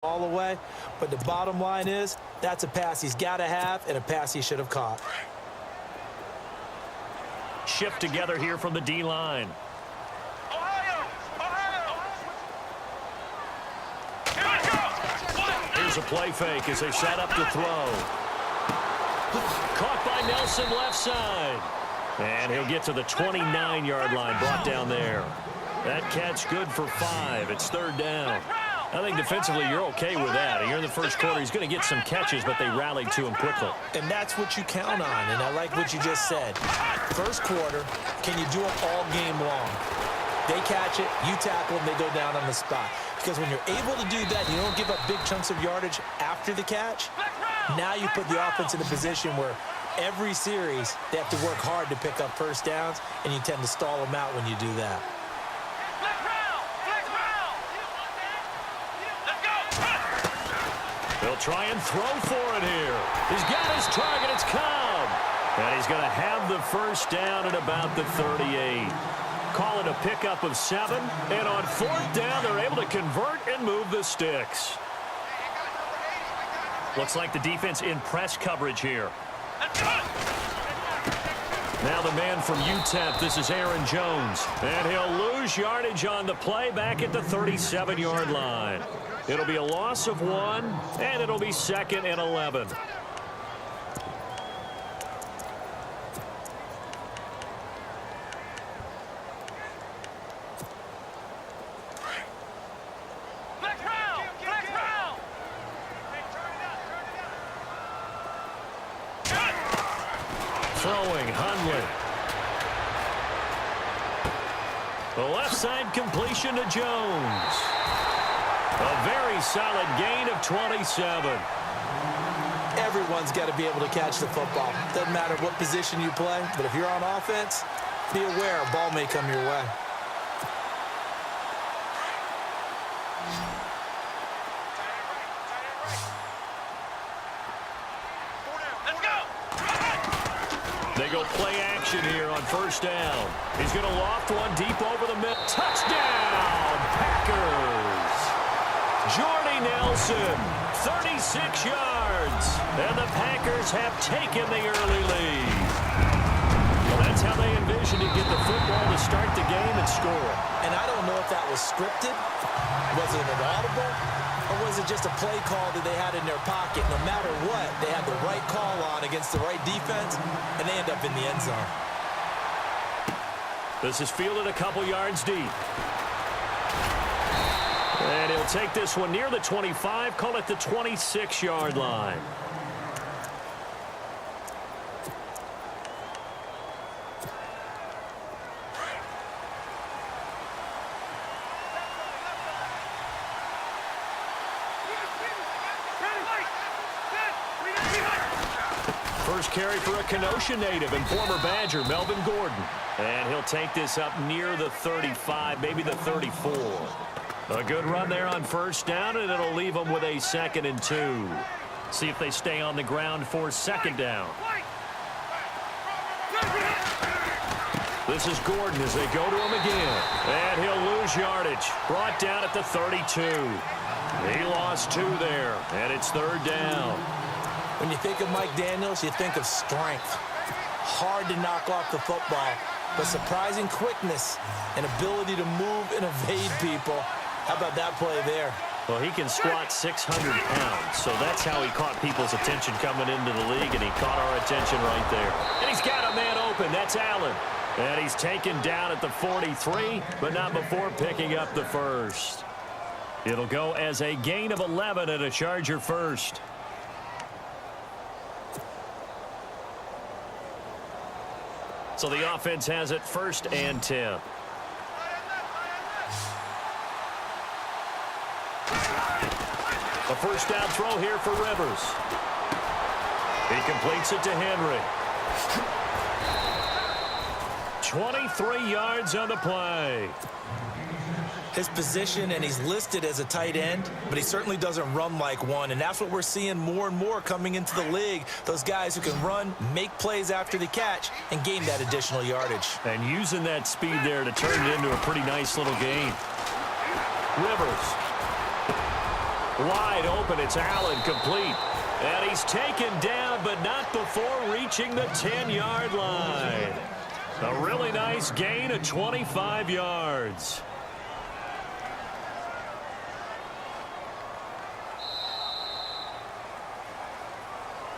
all away. But the bottom line is, that's a pass he's got to have and a pass he should have caught. Shift together here from the D-line. Here's a play fake as they set up to throw. Caught by Nelson left side. And he'll get to the 29-yard line, brought down there. That catch good for 5. It's third down. I think defensively you're okay with that. Here in the first quarter, he's going to get some catches, but they rallied to him quickly. And that's what you count on, and I like what you just said. First quarter, can you do it all game long? They catch it, you tackle them, they go down on the spot. Because when you're able to do that, you don't give up big chunks of yardage after the catch. Now you put the offense in a position where every series they have to work hard to pick up first downs, and you tend to stall them out when you do that. They'll try and throw for it here. He's got his target. It's Cobb. And he's going to have the first down at about the 38. Call it a pickup of 7. And on fourth down, they're able to convert and move the sticks. Looks like the defense in press coverage here. Now the man from UTEP, this is Aaron Jones. And he'll lose yardage on the play back at the 37-yard line. It'll be a loss of 1, and it'll be 2nd and 11. Throwing, Hundley. The left side completion to Jones. A very solid gain of 27. Everyone's got to be able to catch the football. Doesn't matter what position you play, but if you're on offense, be aware a ball may come your way. They go play action here on first down. He's going to loft one deep over the middle. Touchdown, Packers. Jordy Nelson, 36 yards. And the Packers have taken the early lead. Well, that's how they envisioned to get the football to start the game and score. And I don't know if that was scripted. Was it an audible? Or was it just a play call that they had in their pocket? No matter what, they had the right call on against the right defense, and they end up in the end zone. This is fielded a couple yards deep. And he'll take this one near the 25, call it the 26-yard line. First carry for a Kenosha native and former Badger, Melvin Gordon. And he'll take this up near the 35, maybe the 34. A good run there on first down, and it'll leave them with a 2nd and 2. See if they stay on the ground for 2nd down. This is Gordon as they go to him again. And he'll lose yardage. Brought down at the 32. He lost 2 there, and it's 3rd down. When you think of Mike Daniels, you think of strength. Hard to knock off the football, but surprising quickness and ability to move and evade people. How about that play there? Well, he can squat 600 pounds, so that's how he caught people's attention coming into the league, and he caught our attention right there. And he's got a man open. That's Allen. And he's taken down at the 43, but not before picking up the first. It'll go as a gain of 11 and a Charger first. So the offense has it 1st and 10. A first down throw here for Rivers. He completes it to Henry. 23 yards on the play. His position, and he's listed as a tight end, but he certainly doesn't run like one, and that's what we're seeing more and more coming into the league. Those guys who can run, make plays after the catch, and gain that additional yardage. And using that speed there to turn it into a pretty nice little game. Rivers. Wide open, it's Allen, complete. And he's taken down, but not before reaching the 10-yard line. A really nice gain of 25 yards.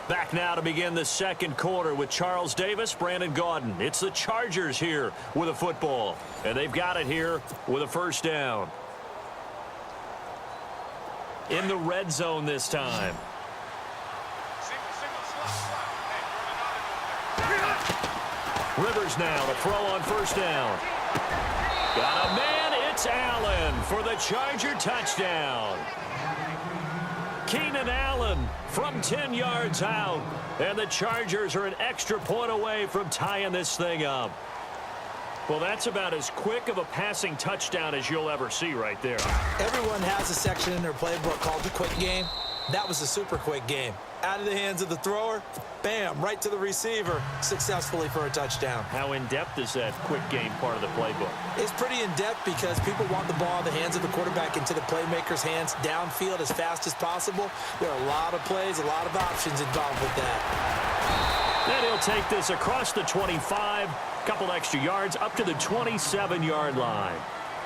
Back now to begin the second quarter with Charles Davis, Brandon Gaudin. It's the Chargers here with a football. And they've got it here with a first down. In the red zone this time. Rivers now to throw on first down. Got a man, it's Allen for the Charger touchdown. Keenan Allen from 10 yards out. And the Chargers are an extra point away from tying this thing up. Well, that's about as quick of a passing touchdown as you'll ever see right there. Everyone has a section in their playbook called the quick game. That was a super quick game. Out of the hands of the thrower, bam, right to the receiver, successfully for a touchdown. How in-depth is that quick game part of the playbook? It's pretty in-depth because people want the ball in the hands of the quarterback into the playmaker's hands downfield as fast as possible. There are a lot of plays, a lot of options involved with that. Then he'll take this across the 25, couple extra yards up to the 27-yard line.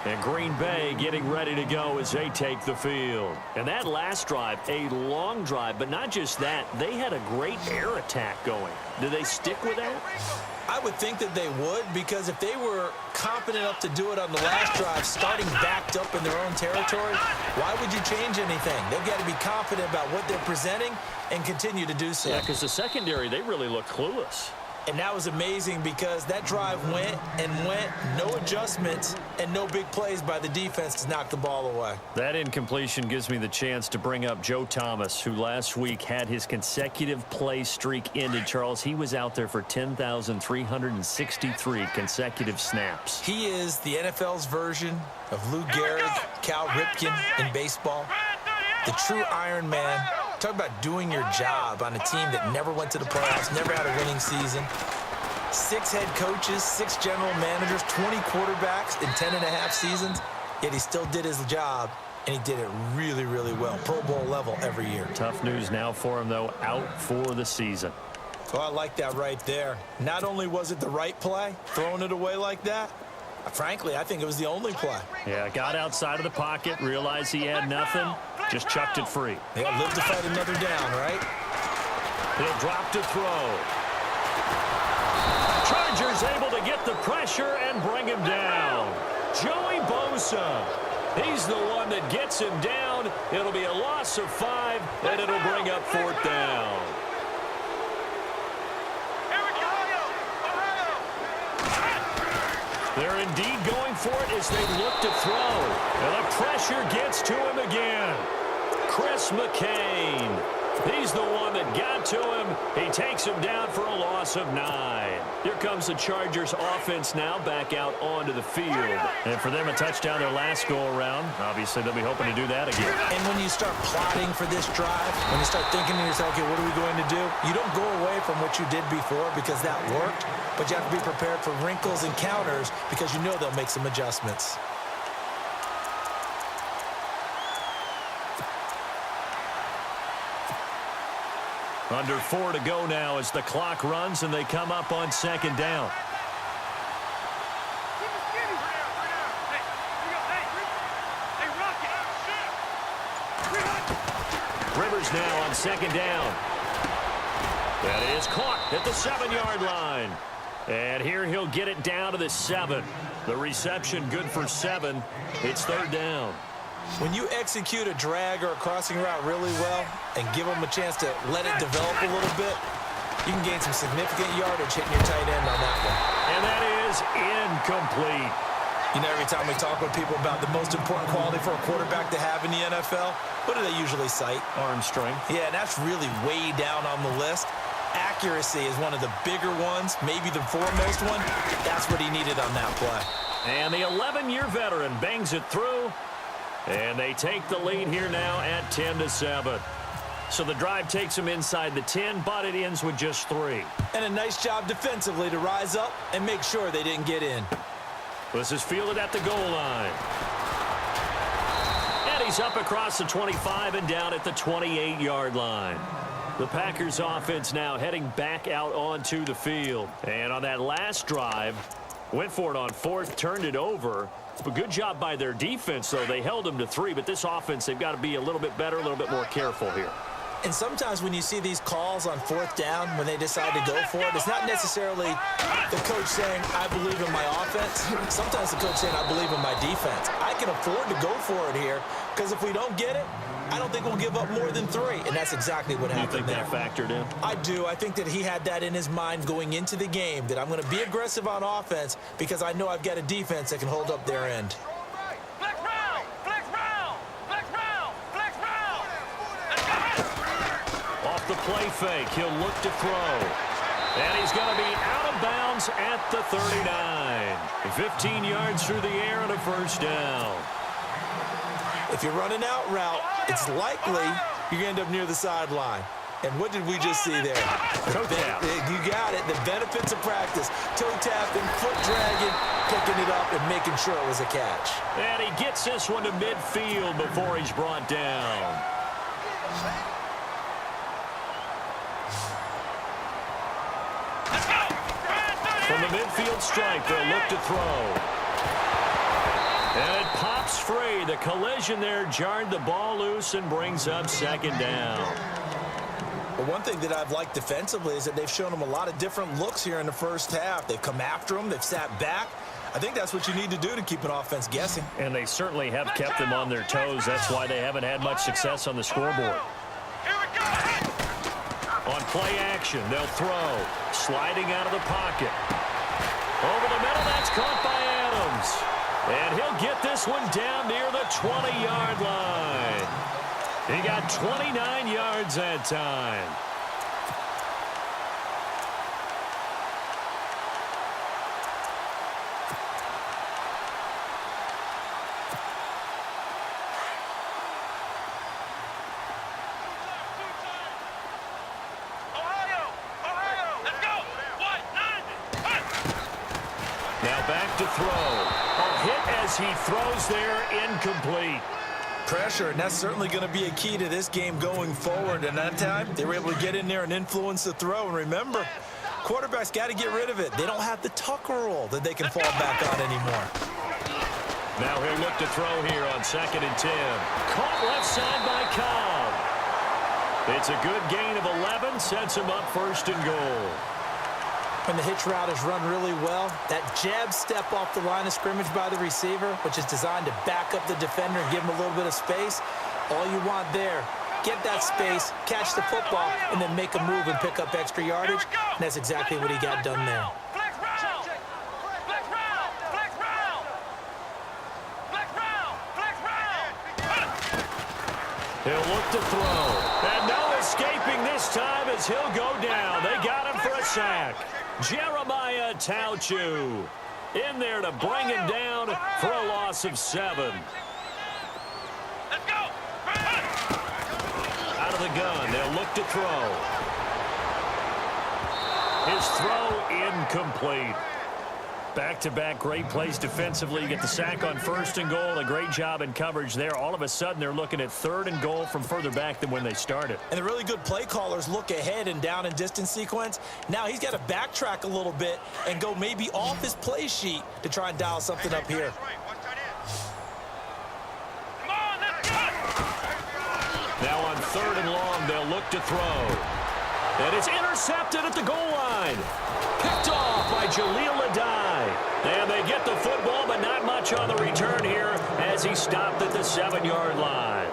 And Green Bay getting ready to go as they take the field. And that last drive, a long drive, but not just that. They had a great air attack going. Do they stick with that? I would think that they would, because if they were confident enough to do it on the last drive, starting backed up in their own territory, why would you change anything? They've got to be confident about what they're presenting and continue to do so. Yeah, because the secondary, they really look clueless. And that was amazing because that drive went and went, no adjustments, and no big plays by the defense to knock the ball away. That incompletion gives me the chance to bring up Joe Thomas, who last week had his consecutive play streak ended. Charles, he was out there for 10,363 consecutive snaps. He is the NFL's version of Lou Gehrig, Cal Ripken in baseball. The true Iron Man. Talk about doing your job on a team that never went to the playoffs, never had a winning season. 6 head coaches, 6 general managers, 20 quarterbacks in 10.5 seasons, yet he still did his job, and he did it really, really well. Pro Bowl level every year. Tough news now for him, though, out for the season. Oh, I like that right there. Not only was it the right play, throwing it away like that, frankly, I think it was the only play. Yeah, got outside of the pocket, realized he had nothing, just chucked it free. Yeah, live to fight another down, right? He'll drop to throw. Chargers able to get the pressure and bring him down. Joey Bosa. He's the one that gets him down. It'll be a loss of 5, and it'll bring up 4th down. They're indeed going for it as they look to throw. And the pressure gets to him again. Chris McCain. He's the one that got to him. He takes him down for a loss of 9. Here comes the Chargers offense now back out onto the field. And for them, a touchdown their last go-around. Obviously, they'll be hoping to do that again. And when you start plotting for this drive, when you start thinking to yourself, okay, what are we going to do? You don't go away from what you did before because that worked, but you have to be prepared for wrinkles and counters because you know they'll make some adjustments. Under 4 to go now as the clock runs and they come up on 2nd down. Rivers now on 2nd down. That is caught at the 7-yard line. And here he'll get it down to the 7. The reception good for 7. It's 3rd down. When you execute a drag or a crossing route really well and give them a chance to let it develop a little bit, you can gain some significant yardage hitting your tight end on that one. And that is incomplete. You know, every time we talk with people about the most important quality for a quarterback to have in the NFL, what do they usually cite? Arm strength. Yeah, and that's really way down on the list. Accuracy is one of the bigger ones, maybe the foremost one. That's what he needed on that play. And the 11-year veteran bangs it through. And they take the lead here now at 10-7. So the drive takes them inside the 10, but it ends with just 3. And a nice job defensively to rise up and make sure they didn't get in. This is fielded at the goal line. And he's up across the 25 and down at the 28-yard line. The Packers offense now heading back out onto the field. And on that last drive, went for it on fourth, turned it over. But good job by their defense, though. They held them to 3, but this offense, they've got to be a little bit better, a little bit more careful here. And sometimes when you see these calls on fourth down, when they decide to go for it, it's not necessarily the coach saying, I believe in my offense. Sometimes the coach saying, I believe in my defense. I can afford to go for it here, because if we don't get it, I don't think we'll give up more than 3. And that's exactly what happened there. You think that factored in? I do. I think that he had that in his mind going into the game, that I'm going to be aggressive on offense because I know I've got a defense that can hold up their end. The play fake. He'll look to throw. And he's going to be out of bounds at the 39. 15 yards through the air and a first down. If you're running out route, it's likely you're going to end up near the sideline. And what did we just see there? Toe tap. You got it. The benefits of practice. Toe tapping, foot dragging, picking it up, and making sure it was a catch. And he gets this one to midfield before he's brought down. From the midfield stripe, they'll look to throw. And it pops free. The collision there jarred the ball loose and brings up second down. Well, one thing that I've liked defensively is that they've shown them a lot of different looks here in the first half. They've come after them. They've sat back. I think that's what you need to do to keep an offense guessing. And they certainly have kept them on their toes. That's why they haven't had much success on the scoreboard. On play action, they'll throw. Sliding out of the pocket. Over the middle, that's caught by Adams. And he'll get this one down near the 20-yard line. He got 29 yards that time. Back to throw. A hit as he throws there, incomplete. Pressure, and that's certainly going to be a key to this game going forward. And that time, they were able to get in there and influence the throw. And remember, quarterbacks got to get rid of it. They don't have the tuck roll that they can fall back on anymore. Now he'll look to throw here on 2nd and 10. Caught left side by Cobb. It's a good gain of 11, sets him up 1st and goal. When the hitch route is run really well, that jab step off the line of scrimmage by the receiver, which is designed to back up the defender and give him a little bit of space, all you want there, get that space, catch the football, and then make a move and pick up extra yardage. And that's exactly what he got done there. He'll look to throw. And no escaping this time as he'll go down. They got him for a sack. Jeremiah Tauchu in there to bring him down for a loss of 7. Let's go. Out of the gun, they'll look to throw. His throw incomplete. Back-to-back great plays defensively. You get the sack on 1st and goal. A great job in coverage there. All of a sudden, they're looking at 3rd and goal from further back than when they started. And the really good play callers look ahead and down and distance sequence. Now he's got to backtrack a little bit and go maybe off his play sheet to try and dial something up here. Now on 3rd and long, they'll look to throw. And it's intercepted at the goal line. Picked off by Jaleel Adai. And they get the football, but not much on the return here as he stopped at the 7-yard line.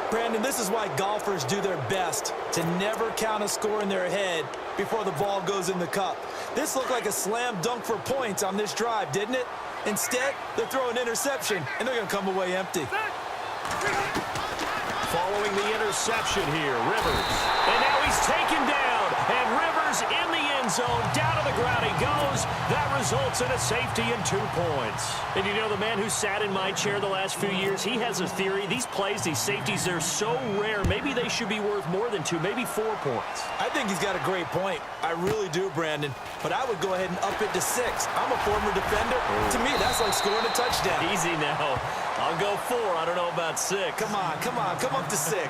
Brandon, this is why golfers do their best to never count a score in their head before the ball goes in the cup. This looked like a slam dunk for points on this drive, didn't it? Instead, they're throwing an interception, and they're going to come away empty. Following the interception here, Rivers. And now he's taken down, and Rivers in the end zone. Down to the ground he goes. That results in a safety and 2 points. And you know, the man who sat in my chair the last few years, he has a theory. These plays, these safeties, they're so rare. Maybe they should be worth more than 2, maybe 4 points. I think he's got a great point. I really do, Brandon. But I would go ahead and up it to 6. I'm a former defender. To me, that's like scoring a touchdown. Easy now. I'll go 4. I don't know about 6. Come on, come up to 6.